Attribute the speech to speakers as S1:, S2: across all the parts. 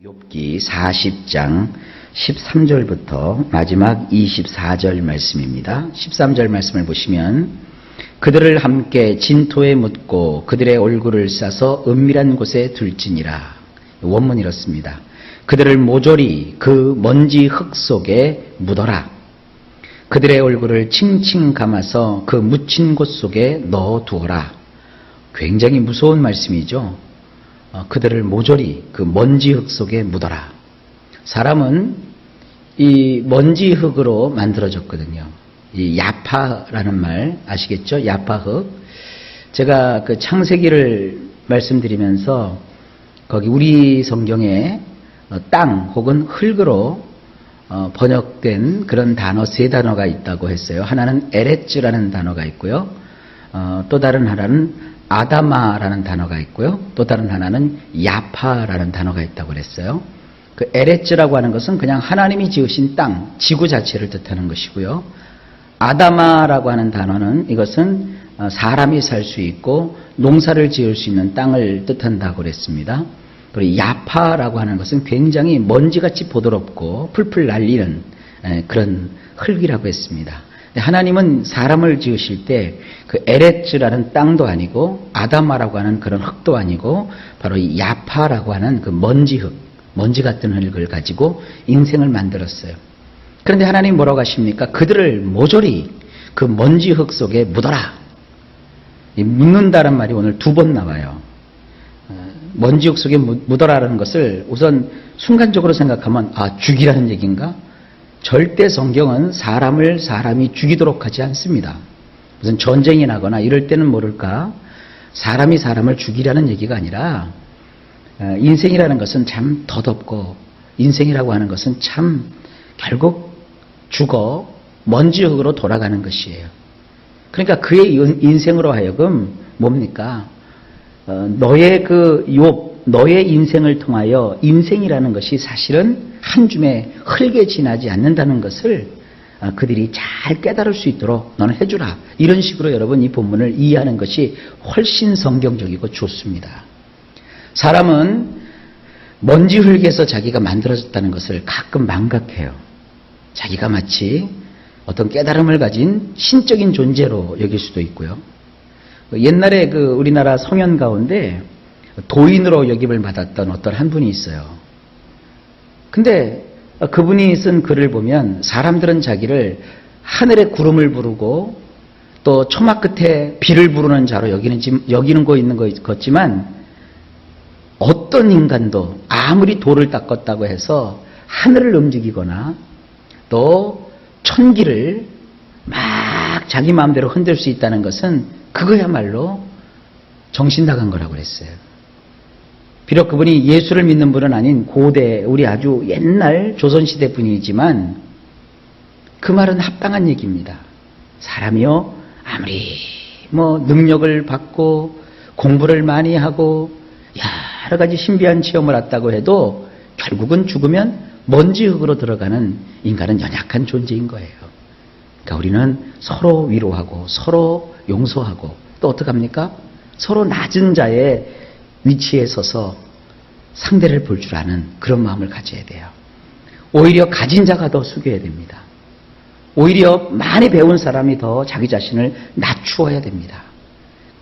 S1: 욥기 40장 13절부터 마지막 24절 말씀입니다. 13절 말씀을 보시면 그들을 함께 진토에 묻고 그들의 얼굴을 싸서 은밀한 곳에 둘지니라. 원문이 이렇습니다. 그들을 모조리 그 먼지 흙 속에 묻어라. 그들의 얼굴을 칭칭 감아서 그 묻힌 곳 속에 넣어두어라. 굉장히 무서운 말씀이죠. 그들을 모조리 그 먼지 흙 속에 묻어라. 사람은 이 먼지 흙으로 만들어졌거든요. 이 야파라는 말 아시겠죠? 야파흙. 제가 그 창세기를 말씀드리면서 거기 우리 성경에 땅 혹은 흙으로 번역된 그런 단어 세 단어가 있다고 했어요. 하나는 에레츠라는 단어가 있고요. 또 다른 하나는 아다마라는 단어가 있고요. 또 다른 하나는 야파라는 단어가 있다고 그랬어요. 그 에레츠라고 하는 것은 그냥 하나님이 지으신 땅, 지구 자체를 뜻하는 것이고요. 아다마라고 하는 단어는 이것은 사람이 살 수 있고 농사를 지을 수 있는 땅을 뜻한다고 그랬습니다. 그리고 야파라고 하는 것은 굉장히 먼지같이 보드럽고 풀풀 날리는 그런 흙이라고 했습니다. 하나님은 사람을 지으실 때 그 에레츠라는 땅도 아니고 아다마라고 하는 그런 흙도 아니고 바로 이 야파라고 하는 그 먼지 흙, 먼지 같은 흙을 가지고 인생을 만들었어요. 그런데 하나님 뭐라고 하십니까? 그들을 모조리 그 먼지 흙 속에 묻어라. 이 묻는다는 말이 오늘 두 번 나와요. 먼지 흙 속에 묻어라라는 것을 우선 순간적으로 생각하면 죽이라는 얘기인가? 절대 성경은 사람이 죽이도록 하지 않습니다. 무슨 전쟁이 나거나 이럴 때는 모를까 사람이 사람을 죽이라는 얘기가 아니라 인생이라는 것은 참 더덥고 인생이라고 하는 것은 참 결국 죽어 먼지흙으로 돌아가는 것이에요. 그러니까 그의 인생으로 하여금 뭡니까? 너의 너의 인생을 통하여 인생이라는 것이 사실은 한 줌의 흙에 지나지 않는다는 것을 그들이 잘 깨달을 수 있도록 너는 해주라. 이런 식으로 여러분 이 본문을 이해하는 것이 훨씬 성경적이고 좋습니다. 사람은 먼지 흙에서 자기가 만들어졌다는 것을 가끔 망각해요. 자기가 마치 어떤 깨달음을 가진 신적인 존재로 여길 수도 있고요. 옛날에 우리나라 성현 가운데 도인으로 역임을 받았던 어떤 한 분이 있어요. 근데 그분이 쓴 글을 보면 사람들은 자기를 하늘의 구름을 부르고 또 초막 끝에 비를 부르는 자로 여기는 거 있는 것 같지만 어떤 인간도 아무리 돌을 닦았다고 해서 하늘을 움직이거나 또 천기를 막 자기 마음대로 흔들 수 있다는 것은 그거야말로 정신 나간 거라고 그랬어요. 비록 그분이 예수를 믿는 분은 아닌 고대 우리 아주 옛날 조선시대 분이지만 그 말은 합당한 얘기입니다. 사람이요 아무리 능력을 받고 공부를 많이 하고 여러 가지 신비한 체험을 했다고 해도 결국은 죽으면 먼지 흙으로 들어가는 인간은 연약한 존재인 거예요. 그러니까 우리는 서로 위로하고 서로 용서하고 또 어떡합니까? 서로 낮은 자의 위치에 서서 상대를 볼 줄 아는 그런 마음을 가져야 돼요. 오히려 가진 자가 더 숙여야 됩니다. 오히려 많이 배운 사람이 더 자기 자신을 낮추어야 됩니다.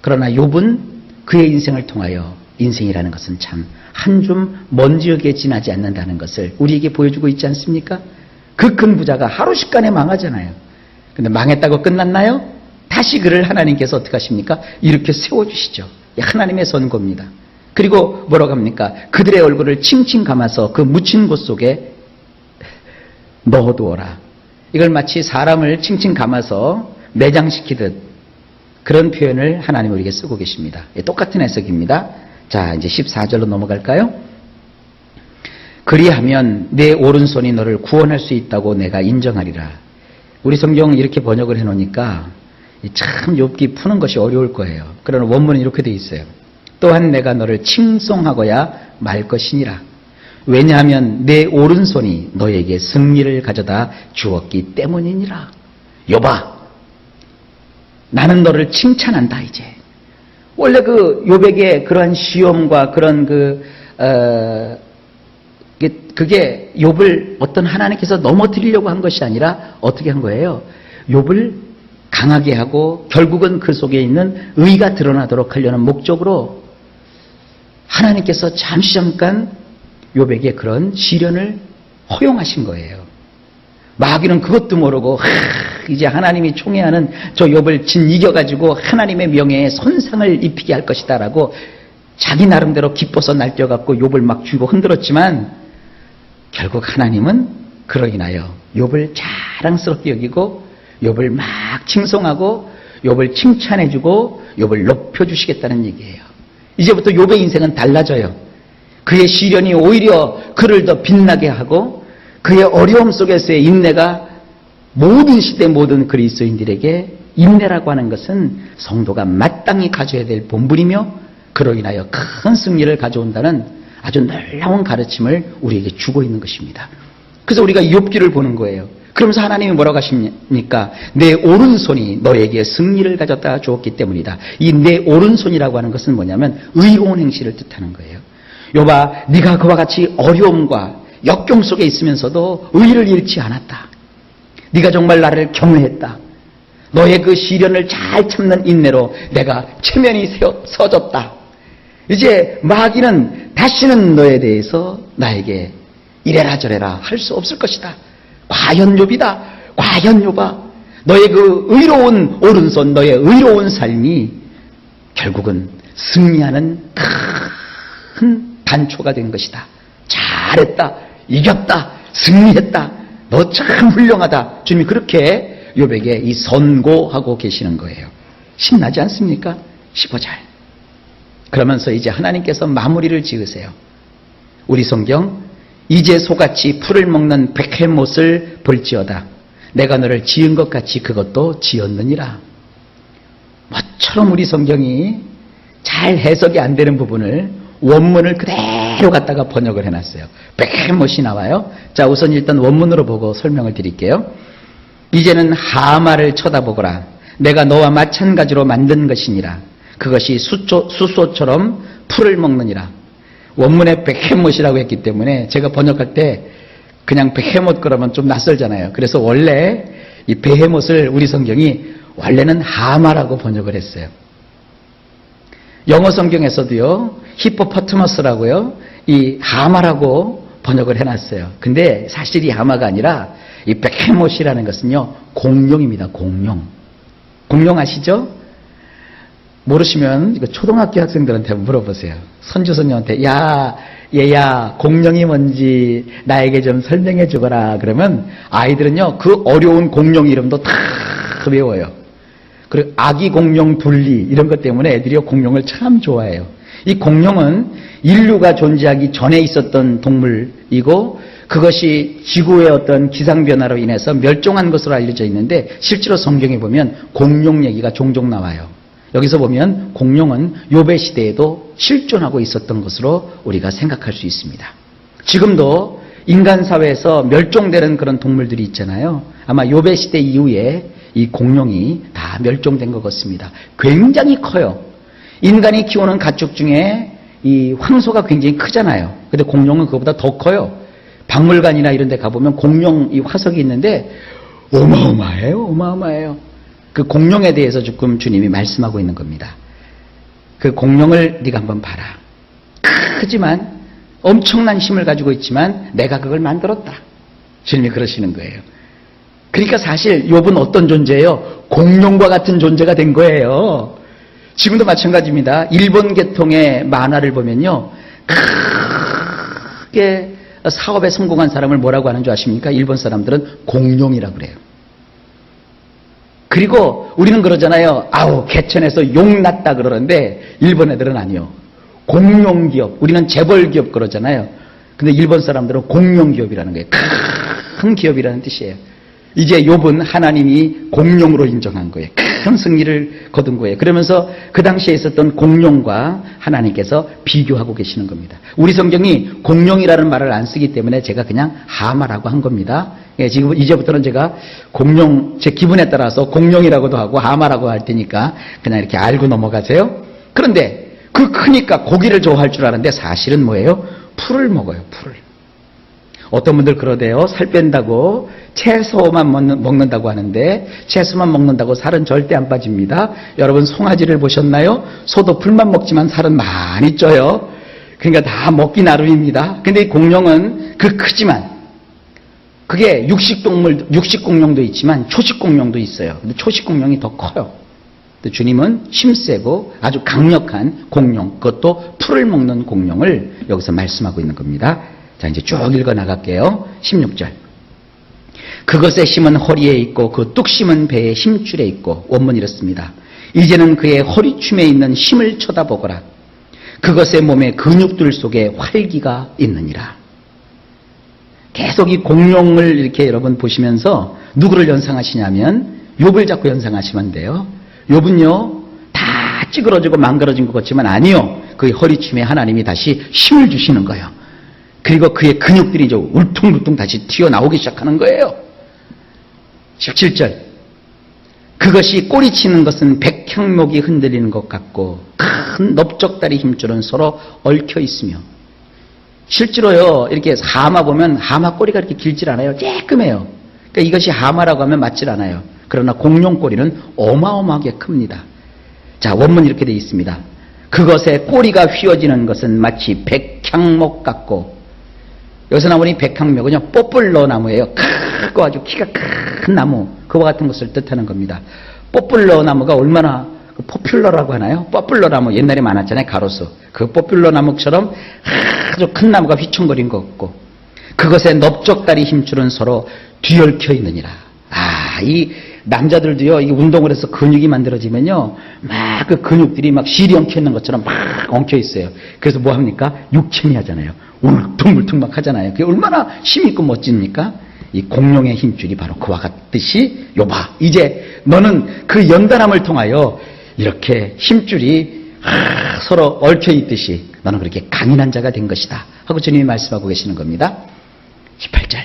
S1: 그러나 욥은 그의 인생을 통하여 인생이라는 것은 참 한 줌 먼지흙에 지나지 않는다는 것을 우리에게 보여주고 있지 않습니까? 그 큰 부자가 하루 식간에 망하잖아요. 근데 망했다고 끝났나요? 다시 그를 하나님께서 어떻게 하십니까? 이렇게 세워주시죠. 하나님의 선고입니다. 그리고 뭐라고 합니까? 그들의 얼굴을 칭칭 감아서 그 묻힌 곳 속에 넣어두어라. 이걸 마치 사람을 칭칭 감아서 매장시키듯 그런 표현을 하나님 우리에게 쓰고 계십니다. 똑같은 해석입니다. 자, 이제 14절로 넘어갈까요? 그리하면 내 오른손이 너를 구원할 수 있다고 내가 인정하리라. 우리 성경 이렇게 번역을 해놓으니까 참 욥기 푸는 것이 어려울 거예요. 그러나 원문은 이렇게 돼 있어요. 또한 내가 너를 칭송하고야 말 것이니라. 왜냐하면 내 오른손이 너에게 승리를 가져다 주었기 때문이니라. 욥아, 나는 너를 칭찬한다 이제. 원래 욥에게 그러한 시험과 그런 그게 욥을 어떤 하나님께서 넘어뜨리려고 한 것이 아니라 어떻게 한 거예요? 욥을 강하게 하고 결국은 그 속에 있는 의가 드러나도록 하려는 목적으로 하나님께서 잠깐 욥에게 그런 시련을 허용하신 거예요. 마귀는 그것도 모르고 이제 하나님이 총애하는 저 욥을 이겨가지고 하나님의 명예에 손상을 입히게 할 것이다 라고 자기 나름대로 기뻐서 날뛰어갖고 욥을 막 쥐고 흔들었지만 결국 하나님은 그로 인하여 욥을 자랑스럽게 여기고 욥을 막 칭송하고 욥을 칭찬해주고 욥을 높여주시겠다는 얘기예요. 이제부터 욥의 인생은 달라져요. 그의 시련이 오히려 그를 더 빛나게 하고 그의 어려움 속에서의 인내가 모든 시대 모든 그리스도인들에게 인내라고 하는 것은 성도가 마땅히 가져야 될 본분이며 그로 인하여 큰 승리를 가져온다는 아주 놀라운 가르침을 우리에게 주고 있는 것입니다. 그래서 우리가 욥기를 보는 거예요. 그러면서 하나님이 뭐라고 하십니까? 내 오른손이 너에게 승리를 가져다 주었기 때문이다. 이 내 오른손이라고 하는 것은 뭐냐면 의로운 행실을 뜻하는 거예요. 욥아, 네가 그와 같이 어려움과 역경 속에 있으면서도 의를 잃지 않았다. 네가 정말 나를 경외했다. 너의 그 시련을 잘 참는 인내로 내가 체면이 서졌다. 이제 마귀는 다시는 너에 대해서 나에게 이래라 저래라 할 수 없을 것이다. 과연 욥이다. 과연 욥아. 너의 그 의로운 오른손, 너의 의로운 삶이 결국은 승리하는 큰 단초가 된 것이다. 잘했다. 이겼다. 승리했다. 너 참 훌륭하다. 주님이 그렇게 욥에게 이 선고하고 계시는 거예요. 신나지 않습니까? 15절. 그러면서 이제 하나님께서 마무리를 지으세요. 우리 성경 이제 소같이 풀을 먹는 베헤못을 볼지어다. 내가 너를 지은 것 같이 그것도 지었느니라. 모처럼 우리 성경이 잘 해석이 안 되는 부분을 원문을 그대로 갖다가 번역을 해놨어요. 베헤못이 나와요. 자, 우선 일단 원문으로 보고 설명을 드릴게요. 이제는 하마를 쳐다보거라. 내가 너와 마찬가지로 만든 것이니라. 그것이 수소처럼 풀을 먹느니라. 원문에 베헤못이라고 했기 때문에 제가 번역할 때 그냥 베헤못 그러면 좀 낯설잖아요. 그래서 원래 이 베헤못을 우리 성경이 원래는 하마라고 번역을 했어요. 영어 성경에서도요, 히포포타머스라고요, 이 하마라고 번역을 해놨어요. 근데 사실 이 하마가 아니라 이 베헤못이라는 것은요, 공룡입니다. 공룡. 공룡 아시죠? 모르시면 이거 초등학교 학생들한테 물어보세요. 선주선녀한테 야 얘야 공룡이 뭔지 나에게 좀 설명해 주거라. 그러면 아이들은요 그 어려운 공룡 이름도 다 외워요. 그리고 아기 공룡 둘리 이런 것 때문에 애들이 공룡을 참 좋아해요. 이 공룡은 인류가 존재하기 전에 있었던 동물이고 그것이 지구의 어떤 기상변화로 인해서 멸종한 것으로 알려져 있는데 실제로 성경에 보면 공룡 얘기가 종종 나와요. 여기서 보면 공룡은 욥의 시대에도 실존하고 있었던 것으로 우리가 생각할 수 있습니다. 지금도 인간 사회에서 멸종되는 그런 동물들이 있잖아요. 아마 욥의 시대 이후에 이 공룡이 다 멸종된 것 같습니다. 굉장히 커요. 인간이 키우는 가축 중에 이 황소가 굉장히 크잖아요. 근데 공룡은 그거보다 더 커요. 박물관이나 이런 데 가보면 공룡 이 화석이 있는데 어마어마해요. 어마어마해요. 그 공룡에 대해서 지금 주님이 말씀하고 있는 겁니다. 그 공룡을 네가 한번 봐라. 크지만 엄청난 힘을 가지고 있지만 내가 그걸 만들었다. 주님이 그러시는 거예요. 그러니까 사실 욥은 어떤 존재예요? 공룡과 같은 존재가 된 거예요. 지금도 마찬가지입니다. 일본 계통의 만화를 보면요. 크게 사업에 성공한 사람을 뭐라고 하는 줄 아십니까? 일본 사람들은 공룡이라고 그래요. 그리고 우리는 그러잖아요. 아우 개천에서 용 났다 그러는데 일본 애들은 아니요. 공룡기업. 우리는 재벌기업 그러잖아요. 근데 일본 사람들은 공룡기업이라는 거예요. 큰 기업이라는 뜻이에요. 이제 욥은 하나님이 공룡으로 인정한 거예요. 큰 승리를 거둔 거예요. 그러면서 그 당시에 있었던 공룡과 하나님께서 비교하고 계시는 겁니다. 우리 성경이 공룡이라는 말을 안 쓰기 때문에 제가 그냥 하마라고 한 겁니다. 예, 지금 이제부터는 제가 공룡 제 기분에 따라서 공룡이라고도 하고 하마라고 할 테니까 그냥 이렇게 알고 넘어가세요. 그런데 그 크니까 고기를 좋아할 줄 아는데 사실은 뭐예요? 풀을 먹어요. 풀을. 어떤 분들 그러대요. 살 뺀다고 채소만 먹는다고 하는데 채소만 먹는다고 살은 절대 안 빠집니다. 여러분 송아지를 보셨나요? 소도 풀만 먹지만 살은 많이 쪄요. 그러니까 다 먹기 나름입니다. 근데 이 공룡은 크지만 그게 육식공룡도 있지만 초식공룡도 있어요. 근데 초식공룡이 더 커요. 근데 주님은 힘세고 아주 강력한 공룡, 그것도 풀을 먹는 공룡을 여기서 말씀하고 있는 겁니다. 자, 이제 쭉 읽어 나갈게요. 16절. 그것의 힘은 허리에 있고 그 뚝심은 배의 힘줄에 있고, 원문 이렇습니다. 이제는 그의 허리춤에 있는 힘을 쳐다보거라. 그것의 몸의 근육들 속에 활기가 있느니라. 계속 이 공룡을 이렇게 여러분 보시면서 누구를 연상하시냐면 욥을 자꾸 연상하시면 돼요. 욥은요 다 찌그러지고 망가져진 것 같지만 아니요, 그의 허리춤에 하나님이 다시 힘을 주시는 거예요. 그리고 그의 근육들이 이제 울퉁불퉁 다시 튀어나오기 시작하는 거예요. 17절. 그것이 꼬리치는 것은 백향목이 흔들리는 것 같고 큰 넓적다리 힘줄은 서로 얽혀 있으며, 실제로요 이렇게 하마 보면 하마 꼬리가 이렇게 길질 않아요. 쬐끔해요. 그러니까 이것이 하마라고 하면 맞질 않아요. 그러나 공룡 꼬리는 어마어마하게 큽니다. 자, 원문 이렇게 되어 있습니다. 그것의 꼬리가 휘어지는 것은 마치 백향목 같고, 여기서 나오는 백향목은요 뽀플러 나무예요. 크고 아주 키가 큰 나무, 그와 같은 것을 뜻하는 겁니다. 뽀플러 나무가 얼마나 포퓰러라고 하나요? 뽀플러 나무 옛날에 많았잖아요. 가로수. 그 뽀플러 나무처럼 아주 큰 나무가 휘청거린 것 같고, 그것의 넓적다리 힘줄은 서로 뒤얽혀 있느니라. 이 남자들도요, 이 운동을 해서 근육이 만들어지면요, 막 그 근육들이 막 실이 엉켜 있는 것처럼 막 엉켜 있어요. 그래서 뭐 합니까? 육체미 하잖아요. 울퉁불퉁 막 하잖아요. 그게 얼마나 힘있고 멋집니까? 이 공룡의 힘줄이 바로 그와 같듯이, 요봐, 이제 너는 그 연단함을 통하여 이렇게 힘줄이 서로 얽혀 있듯이 너는 그렇게 강인한 자가 된 것이다 하고 주님이 말씀하고 계시는 겁니다. 18절.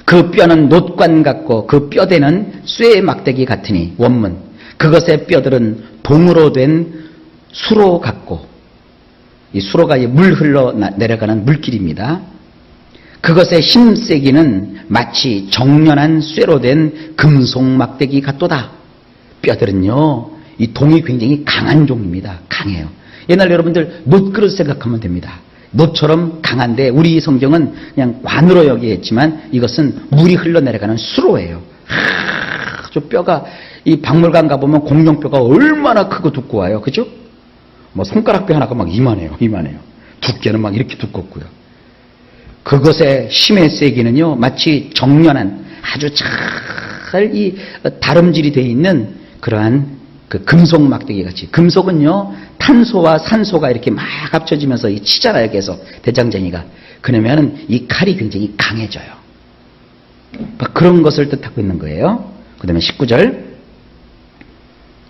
S1: 그 뼈는 놋관 같고 그 뼈대는 쇠의 막대기 같으니, 원문. 그것의 뼈들은 동으로 된 수로 같고, 이 수로가 물 흘러 내려가는 물길입니다. 그것의 힘세기는 마치 정연한 쇠로 된 금속 막대기 같도다. 뼈들은요, 이 동이 굉장히 강한 종입니다. 강해요. 옛날 여러분들 놋그릇 생각하면 됩니다. 놋처럼 강한데 우리 성경은 그냥 관으로 여기했지만 이것은 물이 흘러내려가는 수로예요. 저 뼈가, 이 박물관 가보면 공룡뼈가 얼마나 크고 두꺼워요. 그죠? 뭐 손가락뼈 하나가 막 이만해요. 두께는 막 이렇게 두껍고요. 그것의 힘의 세기는요 마치 정연한 아주 잘 이 다름질이 되어 있는 그러한 그 금속 막대기 같이. 금속은요 탄소와 산소가 이렇게 막 합쳐지면서 치잖아요. 계속 대장쟁이가. 그러면 이 칼이 굉장히 강해져요. 그런 것을 뜻하고 있는 거예요. 그 다음에 19절.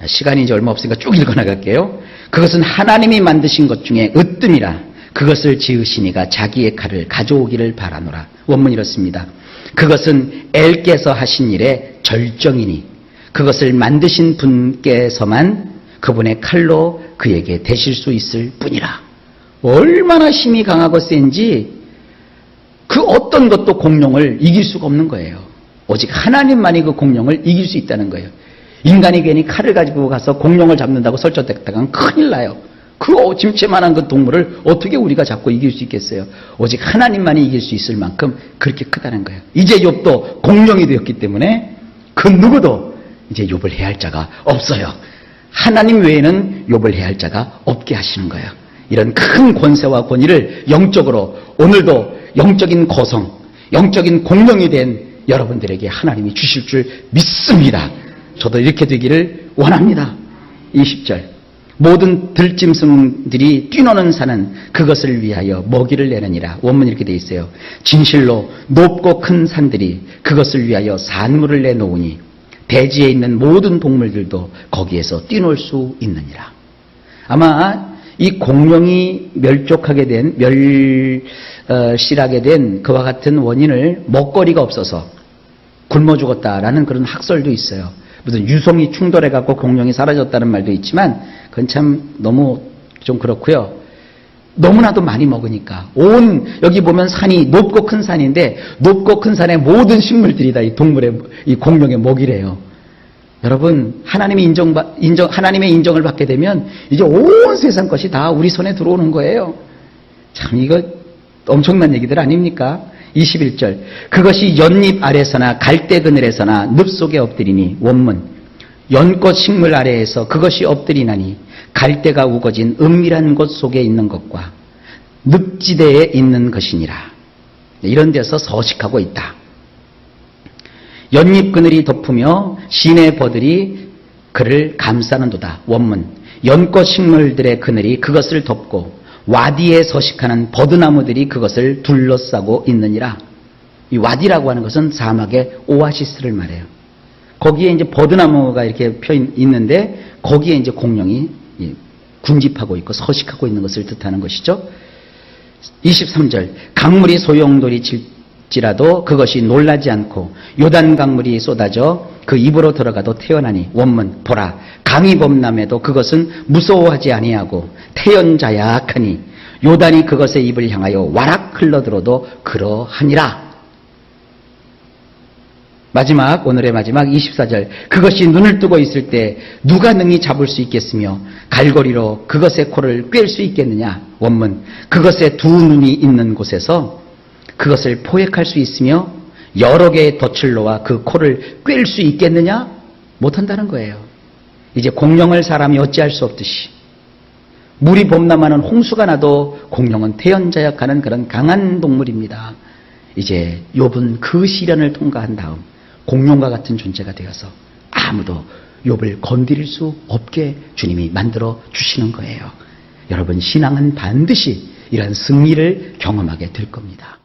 S1: 시간이 이제 얼마 없으니까 쭉 읽어나갈게요. 그것은 하나님이 만드신 것 중에 으뜸이라. 그것을 지으시니가 자기의 칼을 가져오기를 바라노라. 원문 이렇습니다. 그것은 엘께서 하신 일의 절정이니 그것을 만드신 분께서만 그분의 칼로 그에게 대실 수 있을 뿐이라. 얼마나 힘이 강하고 센지 그 어떤 것도 공룡을 이길 수가 없는 거예요. 오직 하나님만이 그 공룡을 이길 수 있다는 거예요. 인간이 괜히 칼을 가지고 가서 공룡을 잡는다고 설정됐다간 큰일 나요. 그 짐채만한 그 동물을 어떻게 우리가 잡고 이길 수 있겠어요? 오직 하나님만이 이길 수 있을 만큼 그렇게 크다는 거예요. 이제 욥도 공룡이 되었기 때문에 그 누구도 이제 욥을 해할 자가 없어요. 하나님 외에는 욥을 해할 자가 없게 하시는 거예요. 이런 큰 권세와 권위를 영적으로 오늘도 영적인 거성, 영적인 공룡이 된 여러분들에게 하나님이 주실 줄 믿습니다. 저도 이렇게 되기를 원합니다. 20절. 모든 들짐승들이 뛰노는 산은 그것을 위하여 먹이를 내느니라. 원문 이렇게 되어 있어요. 진실로 높고 큰 산들이 그것을 위하여 산물을 내놓으니 대지에 있는 모든 동물들도 거기에서 뛰놀 수 있느니라. 아마 이 공룡이 멸족하게 된, 멸실하게 된 그와 같은 원인을 먹거리가 없어서 굶어 죽었다라는 그런 학설도 있어요. 무슨 유성이 충돌해갖고 공룡이 사라졌다는 말도 있지만 그건 참 너무 좀 그렇고요. 너무나도 많이 먹으니까. 여기 보면 산이 높고 큰 산인데, 높고 큰 산의 모든 식물들이 다 이 동물의, 이 공룡의 먹이래요. 여러분, 하나님의 인정을 받게 되면, 이제 온 세상 것이 다 우리 손에 들어오는 거예요. 참, 이거 엄청난 얘기들 아닙니까? 21절. 그것이 연잎 아래서나 갈대 그늘에서나 늪 속에 엎드리니, 원문. 연꽃 식물 아래에서 그것이 엎드리나니, 갈대가 우거진 은밀한 곳 속에 있는 것과 늪지대에 있는 것이니라. 이런 데서 서식하고 있다. 연잎 그늘이 덮으며 시내 버들이 그를 감싸는도다. 원문. 연꽃 식물들의 그늘이 그것을 덮고 와디에 서식하는 버드나무들이 그것을 둘러싸고 있느니라. 이 와디라고 하는 것은 사막의 오아시스를 말해요. 거기에 이제 버드나무가 이렇게 펴 있는데 거기에 이제 공룡이 군집하고 있고 서식하고 있는 것을 뜻하는 것이죠. 23절. 강물이 소용돌이 칠지라도 그것이 놀라지 않고 요단 강물이 쏟아져 그 입으로 들어가도 태어나니, 원문. 보라, 강이 범람해도 그것은 무서워하지 아니하고 태연자약하니 요단이 그것의 입을 향하여 와락 흘러들어도 그러하니라. 오늘의 마지막 24절. 그것이 눈을 뜨고 있을 때 누가 능히 잡을 수 있겠으며 갈고리로 그것의 코를 꿰을 수 있겠느냐. 원문. 그것의 두 눈이 있는 곳에서 그것을 포획할 수 있으며 여러 개의 덫을로와 그 코를 꿰을 수 있겠느냐? 못한다는 거예요. 이제 공룡을 사람이 어찌할 수 없듯이 물이 범람하는 홍수가 나도 공룡은 태연자약하는 그런 강한 동물입니다. 이제 욥은 그 시련을 통과한 다음 공룡과 같은 존재가 되어서 아무도 욥을 건드릴 수 없게 주님이 만들어 주시는 거예요. 여러분, 신앙은 반드시 이런 승리를 경험하게 될 겁니다.